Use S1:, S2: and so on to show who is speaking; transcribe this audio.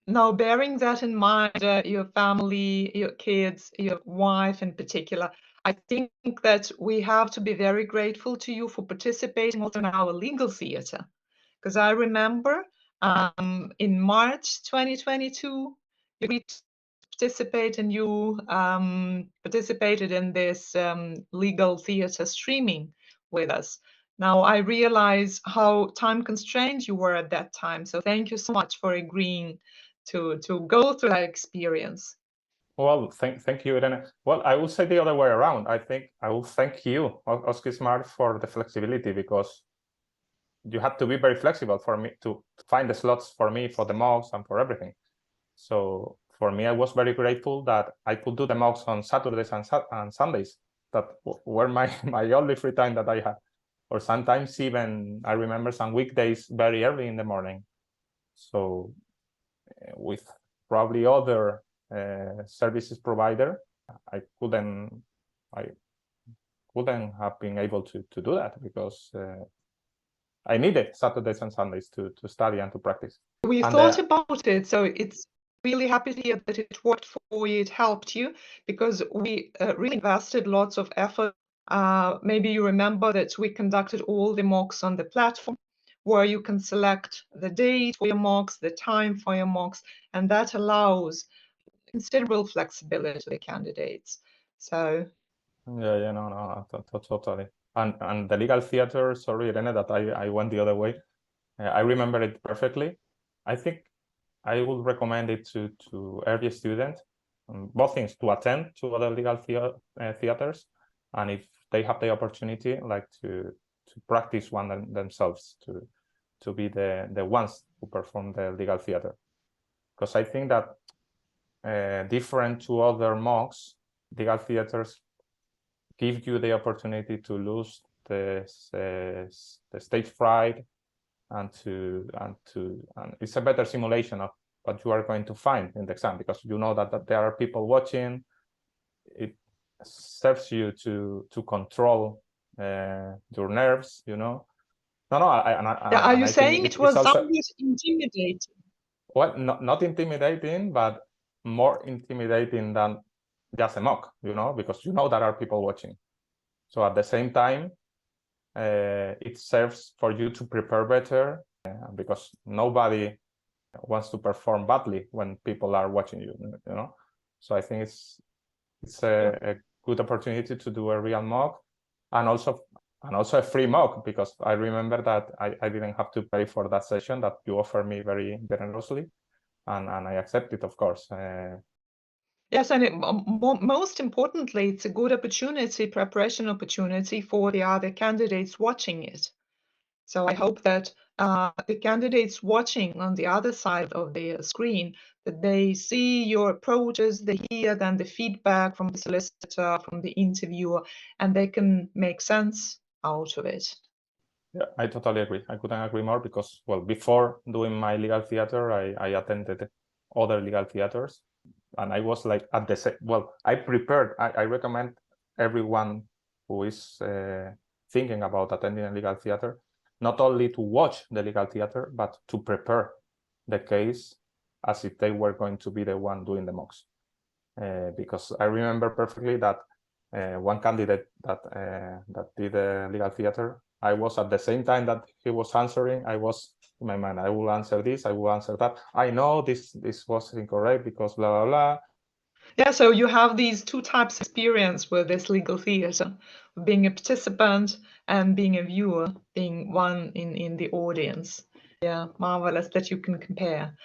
S1: Now, bearing that in mind, your family, your kids, your wife in particular, I think that we have to be very grateful to you for participating also in our legal theatre. Because I remember in March 2022, you agreed to participate and you participated in this legal theatre streaming with us. Now, I realize how time constrained you were at that time. So thank you so much for agreeing to go through that experience.
S2: Well, thank you, Irene. Well, I will say the other way around. I think I will thank you, OSCEsmart, for the flexibility, because you had to be very flexible for me to find the slots for me for the mocks and for everything. So for me, I was very grateful that I could do the mocks on Saturdays and Sundays. That were my only free time that I had. Or sometimes even, I remember some weekdays very early in the morning. So with probably other services provider, I couldn't have been able to do that, because I needed Saturdays and Sundays to study and to practice.
S1: We thought about it, so it's really happy to hear that it worked for you, it helped you, because we really invested lots of effort. Maybe you remember that we conducted all the mocks on the platform, where you can select the date for your mocks, the time for your mocks, and that allows considerable flexibility to the candidates. So
S2: yeah, no, totally. And the legal theater, sorry, Irene, that I went the other way. I remember it perfectly. I think I would recommend it to every student, both things, to attend to other legal theaters, and if they have the opportunity, like to practice one themselves, to be the ones who perform the legal theater. Because I think that different to other mocks, legal theaters give you the opportunity to lose the stage fright, and it's a better simulation of what you are going to find in the exam, because you know that there are people watching. It serves you to control your nerves, you know.
S1: are you saying it was
S2: also,
S1: somewhat intimidating?
S2: well, not intimidating, but more intimidating than just a mock, you know, because you know there are people watching. So at the same time, it serves for you to prepare better, because nobody wants to perform badly when people are watching you, you know. So I think it's a good opportunity to do a real mock, and also a free mock, because I remember that I didn't have to pay for that session that you offered me very generously, and I accepted, of course.
S1: Yes, and most importantly, it's a good opportunity, preparation opportunity for the other candidates watching it. So I hope that the candidates watching on the other side of the screen, that they see your approaches, they hear then the feedback from the solicitor, from the interviewer, and they can make sense out of it.
S2: Yeah, I totally agree. I couldn't agree more, because, well, before doing my legal theater, I attended other legal theaters, and I was like at the same, well, I prepared, I recommend everyone who is thinking about attending a legal theater, not only to watch the legal theater, but to prepare the case as if they were going to be the one doing the mocks. Because I remember perfectly that one candidate that did a legal theater, I was at the same time that he was answering, I was in my mind, I will answer this, I will answer that. I know this was incorrect because blah, blah, blah.
S1: Yeah, so you have these two types of experience with this legal theater, being a participant and being a viewer, being one in the audience. Yeah, marvelous that you can compare.